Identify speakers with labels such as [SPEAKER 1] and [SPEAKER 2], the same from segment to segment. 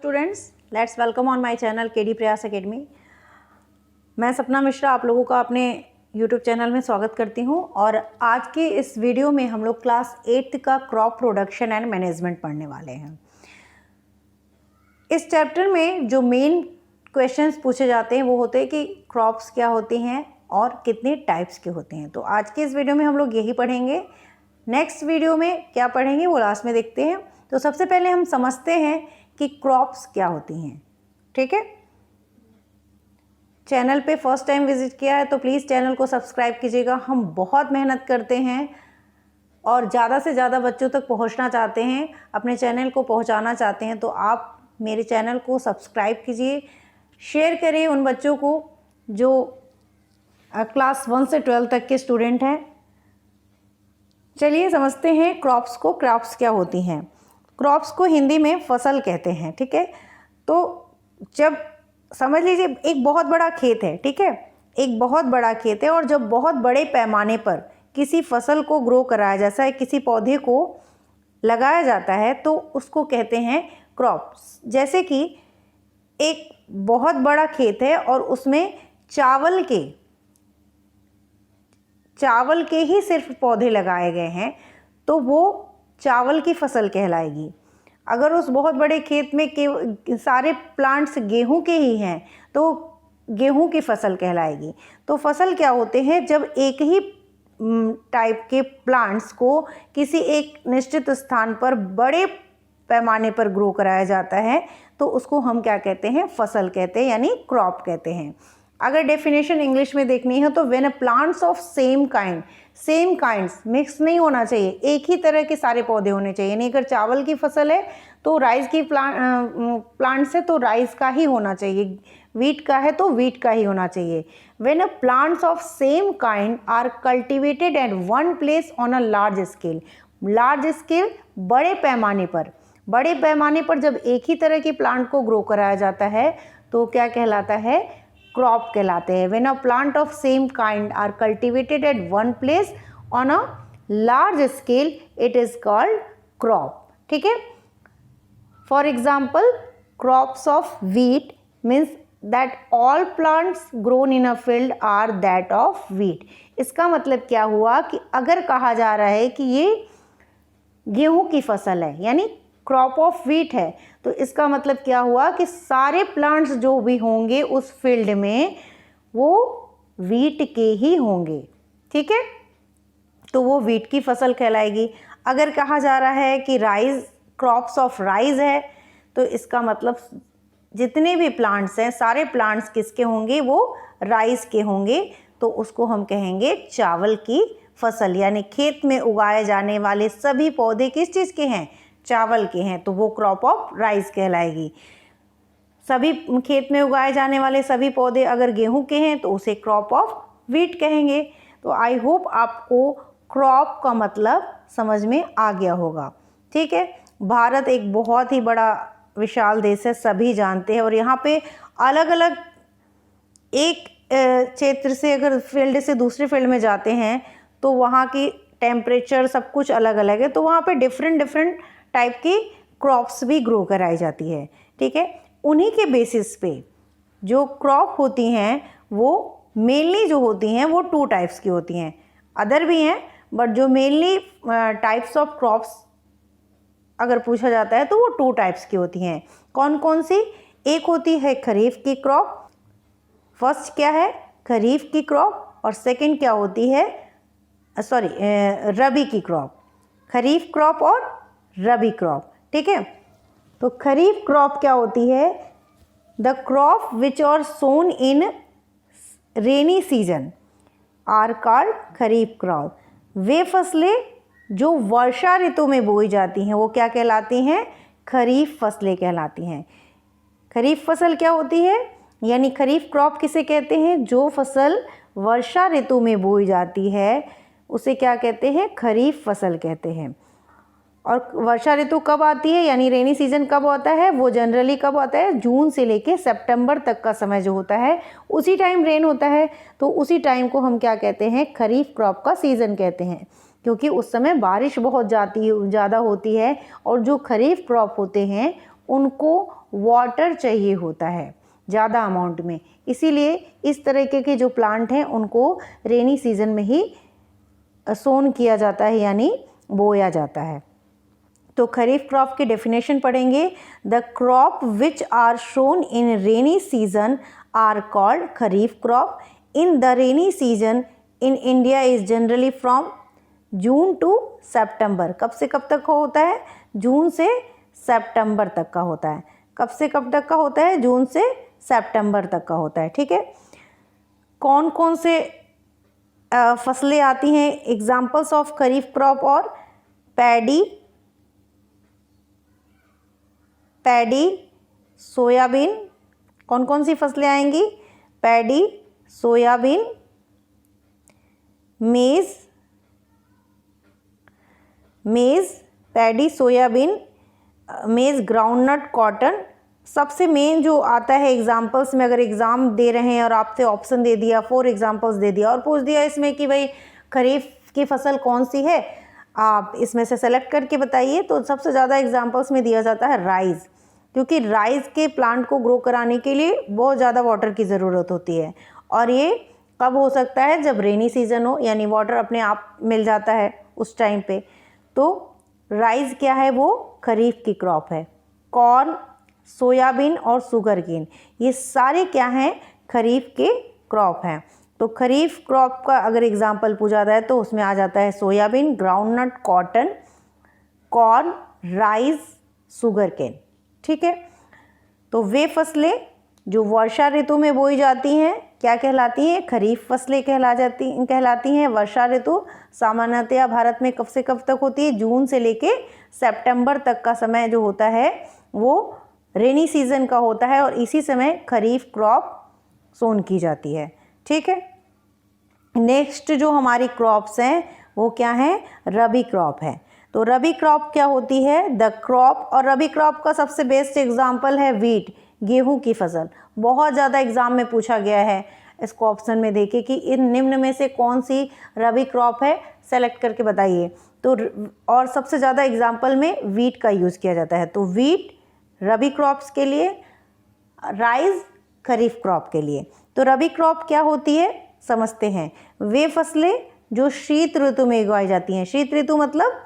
[SPEAKER 1] Students, let's welcome on my channel KD प्रयास academy. मैं सपना मिश्रा आप लोगों का अपने यूट्यूब चैनल में स्वागत करती हूं और आज के इस वीडियो में हम लोग क्लास 8th का क्रॉप प्रोडक्शन एंड मैनेजमेंट पढ़ने वाले हैं। इस चैप्टर में जो मेन क्वेश्चंस पूछे जाते हैं वो होते हैं कि क्रॉप्स क्या होती हैं और कितने टाइप्स के होते हैं। तो आज के इस वीडियो में हम लोग यही पढ़ेंगे। नेक्स्ट वीडियो में क्या पढ़ेंगे वो लास्ट में देखते हैं। तो सबसे पहले हम समझते हैं कि क्रॉप्स क्या होती हैं। ठीक है, चैनल पे फर्स्ट टाइम विजिट किया है तो प्लीज़ चैनल को सब्सक्राइब कीजिएगा। हम बहुत मेहनत करते हैं और ज़्यादा से ज़्यादा बच्चों तक पहुंचना चाहते हैं, अपने चैनल को पहुंचाना चाहते हैं। तो आप मेरे चैनल को सब्सक्राइब कीजिए, शेयर करिए उन बच्चों को जो क्लास 1 से 12 तक के स्टूडेंट हैं। चलिए समझते हैं क्रॉप्स को। क्रॉप्स क्या होती हैं? क्रॉप्स को हिंदी में फसल कहते हैं। ठीक है, तो जब समझ लीजिए एक बहुत बड़ा खेत है, ठीक है, एक बहुत बड़ा खेत है और जब बहुत बड़े पैमाने पर किसी फसल को ग्रो कराया जैसा है, किसी पौधे को लगाया जाता है तो उसको कहते हैं क्रॉप्स। जैसे कि एक बहुत बड़ा खेत है और उसमें चावल के ही सिर्फ पौधे लगाए गए हैं तो वो चावल की फसल कहलाएगी। अगर उस बहुत बड़े खेत में सारे प्लांट्स गेहूं के ही हैं तो गेहूं की फसल कहलाएगी। तो फसल क्या होते हैं? जब एक ही टाइप के प्लांट्स को किसी एक निश्चित स्थान पर बड़े पैमाने पर ग्रो कराया जाता है तो उसको हम क्या कहते हैं? फसल कहते हैं, यानी क्रॉप कहते हैं। अगर डेफिनेशन इंग्लिश में देखनी है तो when a plants of same kinds mix नहीं होना चाहिए, एक ही तरह के सारे पौधे होने चाहिए। नहीं, अगर चावल की फसल है तो राइस की प्लांट्स है तो राइस का ही होना चाहिए, वीट का है तो वीट का ही होना चाहिए। When a plants of same kind are cultivated at one place on a large scale बड़े पैमाने पर जब एक ही तरह के प्लांट को ग्रो कराया जाता है तो क्या कहलाता है? क्रॉप कहलाते हैं। When a plant of same kind are cultivated at one place on a large scale it is called crop. ठीक है, for example crops of wheat means that all plants grown in a field are that of wheat. इसका मतलब क्या हुआ कि अगर कहा जा रहा है कि ये गेहूं की फसल है यानी क्रॉप ऑफ व्हीट है तो इसका मतलब क्या हुआ कि सारे प्लांट्स जो भी होंगे उस फील्ड में वो व्हीट के ही होंगे। ठीक है, तो वो व्हीट की फसल कहलाएगी। अगर कहा जा रहा है कि क्रॉप्स ऑफ राइस है तो इसका मतलब जितने भी प्लांट्स हैं सारे प्लांट्स किसके होंगे? वो राइस के होंगे। तो उसको हम कहेंगे चावल की फसल, यानी खेत में उगाए जाने वाले सभी पौधे किस चीज़ के हैं? चावल के हैं, तो वो क्रॉप ऑफ राइस कहलाएगी। सभी खेत में उगाए जाने वाले सभी पौधे अगर गेहूं के हैं तो उसे क्रॉप ऑफ व्हीट कहेंगे। तो आई होप आपको क्रॉप का मतलब समझ में आ गया होगा। ठीक है, भारत एक बहुत ही बड़ा विशाल देश है, सभी जानते हैं, और यहाँ पे अलग अलग एक क्षेत्र से अगर फील्ड से दूसरे फील्ड में जाते हैं तो वहाँ की टेम्परेचर सब कुछ अलग अलग है, तो वहाँ पे डिफरेंट टाइप की क्रॉप्स भी ग्रो कराई जाती है। ठीक है, उन्हीं के बेसिस पे जो क्रॉप होती हैं वो मेनली जो होती हैं वो 2 टाइप्स की होती हैं। अदर भी हैं बट जो मेनली टाइप्स ऑफ क्रॉप्स अगर पूछा जाता है तो वो 2 टाइप्स की होती हैं। कौन कौन सी? एक होती है खरीफ की क्रॉप, फर्स्ट क्या है? खरीफ की क्रॉप, और सेकंड क्या होती है? रबी की क्रॉप। खरीफ क्रॉप और रबी क्रॉप। ठीक है, तो खरीफ क्रॉप क्या होती है? The crop which are sown in rainy season are called kharif crop. वे फसलें जो वर्षा ऋतु में बोई जाती हैं वो क्या कहलाती हैं? खरीफ फसलें कहलाती हैं। खरीफ फसल क्या होती है? यानी खरीफ क्रॉप किसे कहते हैं? जो फसल वर्षा ऋतु में बोई जाती है उसे क्या कहते हैं? खरीफ फसल कहते हैं। और वर्षा ऋतु कब आती है यानी रेनी सीजन कब होता है? वो जनरली कब आता है? जून से लेके सितंबर तक का समय जो होता है उसी टाइम रेन होता है, तो उसी टाइम को हम क्या कहते हैं? खरीफ क्रॉप का सीज़न कहते हैं, क्योंकि उस समय बारिश बहुत ज़्यादा होती है और जो खरीफ क्रॉप होते हैं उनको वाटर चाहिए होता है ज़्यादा अमाउंट में, इसीलिए इस तरीके के जो प्लांट हैं उनको रेनी सीजन में ही सोन किया जाता है यानी बोया जाता है। तो खरीफ क्रॉप की डेफिनेशन पढ़ेंगे। The crop which are sown in rainy season are called kharif crop. In the rainy season in India is generally from June to September. कब से कब तक होता है? जून से सितंबर तक का होता है। कब से कब तक का होता है? जून से सितंबर तक का होता है। ठीक है, कौन कौन से फसलें आती हैं? एग्जाम्पल्स ऑफ खरीफ क्रॉप और पैडी, सोयाबीन। कौन कौन सी फसलें आएंगी? पैडी, सोयाबीन, मेज़, पैडी, सोयाबीन, मेज़, ग्राउंडनट, कॉटन। सबसे मेन जो आता है एग्जाम्पल्स में, अगर एग्ज़ाम दे रहे हैं और आपसे ऑप्शन दे दिया, 4 एग्जाम्पल्स दे दिया और पूछ दिया इसमें कि भाई खरीफ की फसल कौन सी है, आप इसमें से सेलेक्ट करके बताइए, तो सबसे ज़्यादा एग्जाम्पल्स में दिया जाता है राइस, क्योंकि राइस के प्लांट को ग्रो कराने के लिए बहुत ज़्यादा वाटर की ज़रूरत होती है। और ये कब हो सकता है? जब रेनी सीज़न हो, यानी वाटर अपने आप मिल जाता है उस टाइम पे। तो राइस क्या है? वो खरीफ की क्रॉप है। कॉर्न, सोयाबीन और शुगरकेन, ये सारे क्या हैं? खरीफ के क्रॉप हैं। तो खरीफ क्रॉप का अगर एग्जाम्पल पूछा जाता है तो उसमें आ जाता है soybean, groundnut, cotton, corn, rice, sugarcane. ठीक है, तो वे फसलें जो वर्षा ऋतु में बोई जाती हैं क्या कहलाती हैं? खरीफ फसलें कहलाती हैं। वर्षा ऋतु सामान्यतया भारत में कब से कब तक होती है? जून से लेके सितंबर तक का समय जो होता है वो रेनी सीजन का होता है और इसी समय खरीफ क्रॉप सोन की जाती है। ठीक है, नेक्स्ट जो हमारी क्रॉप्स हैं वो क्या है? रबी क्रॉप है। तो रबी क्रॉप क्या होती है? द क्रॉप, और रबी क्रॉप का सबसे बेस्ट एग्जाम्पल है वीट, गेहूं की फसल। बहुत ज़्यादा एग्जाम में पूछा गया है, इसको ऑप्शन में देखे कि इन निम्न में से कौन सी रबी क्रॉप है, सेलेक्ट करके बताइए। तो और सबसे ज़्यादा एग्जाम्पल में वीट का यूज़ किया जाता है। तो वीट रबी क्रॉप्स के लिए, राइस खरीफ क्रॉप के लिए। तो रबी क्रॉप क्या होती है समझते हैं। वे फसलें जो शीत ऋतु में उगाई जाती हैं, शीत ऋतु मतलब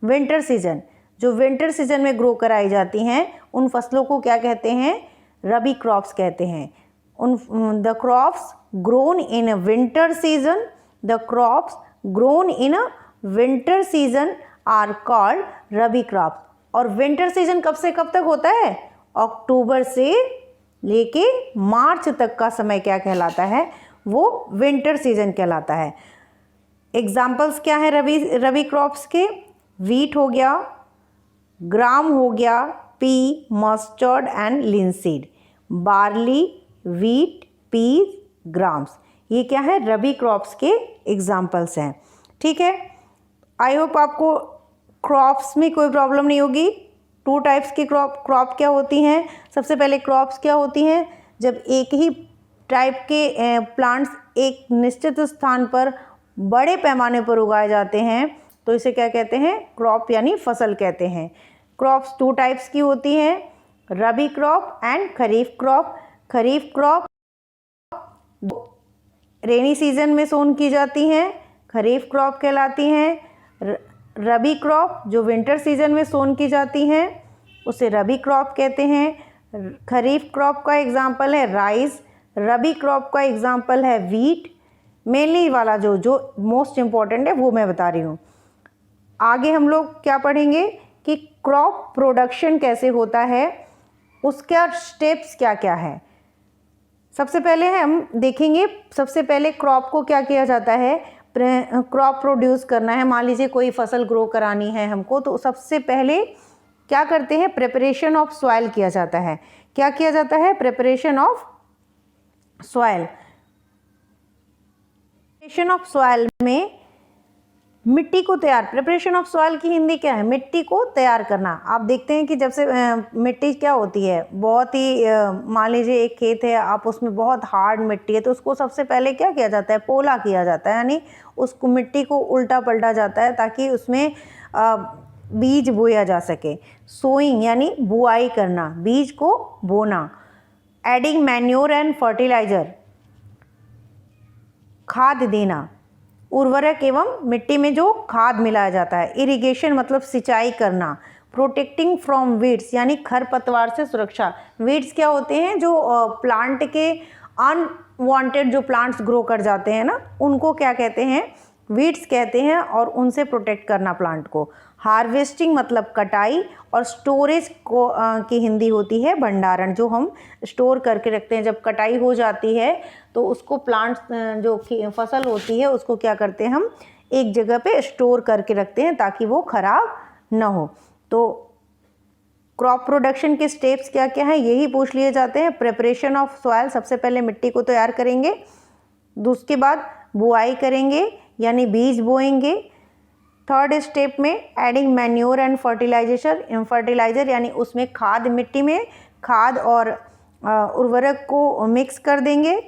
[SPEAKER 1] विंटर सीजन, जो विंटर सीजन में ग्रो कराई जाती हैं, उन फसलों को क्या कहते हैं? रबी क्रॉप्स कहते हैं। The crops grown in winter season, the crops grown in winter season are called rabi crop. और विंटर सीजन कब से कब तक होता है? अक्टूबर से लेके मार्च तक का समय क्या कहलाता है? वो विंटर सीजन कहलाता है। एग्जाम्पल्स क्या है रबी क्रॉप्स के? वीट हो गया, ग्राम हो गया, pea, mustard and linseed, barley, wheat, peas, grams, ये क्या है? रबी क्रॉप्स के एग्जाम्पल्स हैं। ठीक है, आई होप आपको क्रॉप्स में कोई प्रॉब्लम नहीं होगी। 2 टाइप्स की क्रॉप क्या होती हैं? सबसे पहले क्रॉप्स क्या होती हैं? जब एक ही टाइप के प्लांट्स एक निश्चित स्थान पर बड़े पैमाने पर उगाए जाते हैं तो इसे क्या कहते हैं? क्रॉप यानी फसल कहते हैं। क्रॉप्स 2 टाइप्स की होती हैं, rabi crop and kharif crop. Kharif crop rainy season में सोन की जाती हैं, खरीफ क्रॉप कहलाती हैं। रबी क्रॉप जो विंटर सीजन में सोन की जाती हैं उसे रबी क्रॉप कहते हैं। खरीफ क्रॉप का एग्जाम्पल है राइस, रबी क्रॉप का एग्जाम्पल है वीट। मेनली वाला जो मोस्ट इम्पॉर्टेंट है वो मैं बता रही हूँ। आगे हम लोग क्या पढ़ेंगे कि क्रॉप प्रोडक्शन कैसे होता है, उसका स्टेप्स क्या क्या है। सबसे पहले हम देखेंगे, सबसे पहले क्रॉप को क्या किया जाता है, क्रॉप प्रोड्यूस करना है। मान लीजिए कोई फसल ग्रो करानी है हमको, तो सबसे पहले क्या करते हैं? प्रिपरेशन ऑफ सॉइल किया जाता है। क्या किया जाता है? Preparation of soil. Preparation of soil में मिट्टी को तैयार, प्रिपरेशन ऑफ सॉइल की हिंदी क्या है? मिट्टी को तैयार करना। आप देखते हैं कि जब से मिट्टी क्या होती है, बहुत ही मान लीजिए एक खेत है, आप उसमें बहुत हार्ड मिट्टी है तो उसको सबसे पहले क्या किया जाता है? पोला किया जाता है, यानी उसको मिट्टी को उल्टा पलटा जाता है ताकि उसमें बीज बोया जा सके। सोइंग यानी बुआई करना, बीज को बोना। एडिंग मैन्योर एंड फर्टिलाइजर, खाद देना, उर्वरक एवं मिट्टी में जो खाद मिलाया जाता है। इरिगेशन मतलब सिंचाई करना। प्रोटेक्टिंग फ्रॉम वीड्स यानी खरपतवार से सुरक्षा। वीड्स क्या होते हैं? जो प्लांट के अनवांटेड जो प्लांट्स ग्रो कर जाते हैं ना, उनको क्या कहते हैं? वीड्स कहते हैं, और उनसे प्रोटेक्ट करना प्लांट को। हार्वेस्टिंग मतलब कटाई, और स्टोरेज को की हिंदी होती है भंडारण, जो हम स्टोर करके रखते हैं। जब कटाई हो जाती है तो उसको प्लांट्स जो फसल होती है उसको क्या करते हैं? हम एक जगह पे स्टोर करके रखते हैं ताकि वो खराब ना हो। तो क्रॉप प्रोडक्शन के स्टेप्स क्या क्या हैं यही पूछ लिए जाते हैं। प्रिपरेशन ऑफ सॉइल, सबसे पहले मिट्टी को तैयार करेंगे। उसके बाद बुआई करेंगे यानी बीज बोएंगे। थर्ड स्टेप में एडिंग मैन्योर एंड फर्टिलाइजर यानी उसमें खाद, मिट्टी में खाद और उर्वरक को मिक्स कर देंगे।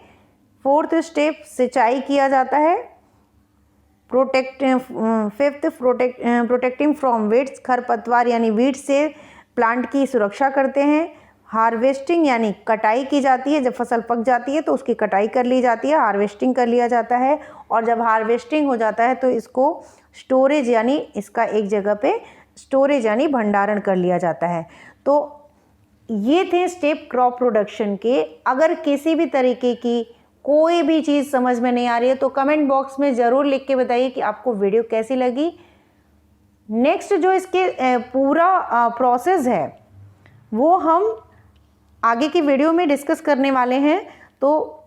[SPEAKER 1] फोर्थ स्टेप सिंचाई किया जाता है। फिफ्थ प्रोटेक्टिंग फ्रॉम वीड्स, खरपतवार यानी वीड्स से प्लांट की सुरक्षा करते हैं। हार्वेस्टिंग यानी कटाई की जाती है, जब फसल पक जाती है तो उसकी कटाई कर ली जाती है, हार्वेस्टिंग कर लिया जाता है। और जब हार्वेस्टिंग हो जाता है तो इसको स्टोरेज यानी इसका एक जगह पे स्टोरेज यानी भंडारण कर लिया जाता है। तो ये थे स्टेप क्रॉप प्रोडक्शन के। अगर किसी भी तरीके की कोई भी चीज़ समझ में नहीं आ रही है तो कमेंट बॉक्स में ज़रूर लिख के बताइए कि आपको वीडियो कैसी लगी। नेक्स्ट जो इसके पूरा प्रोसेस है वो हम आगे की वीडियो में डिस्कस करने वाले हैं, तो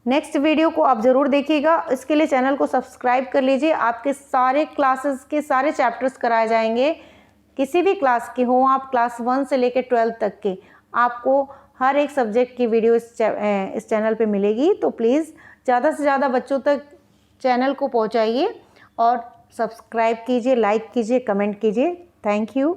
[SPEAKER 1] नेक्स्ट वीडियो को आप ज़रूर देखिएगा। इसके लिए चैनल को सब्सक्राइब कर लीजिए। आपके सारे क्लासेस के सारे चैप्टर्स कराए जाएंगे, किसी भी क्लास के हों आप, क्लास 1 से लेकर 12 तक के, आपको हर एक सब्जेक्ट की वीडियो इस चैनल पे मिलेगी। तो प्लीज़ ज़्यादा से ज़्यादा बच्चों तक चैनल को पहुंचाइए और सब्सक्राइब कीजिए, लाइक कीजिए, कमेंट कीजिए। Thank you.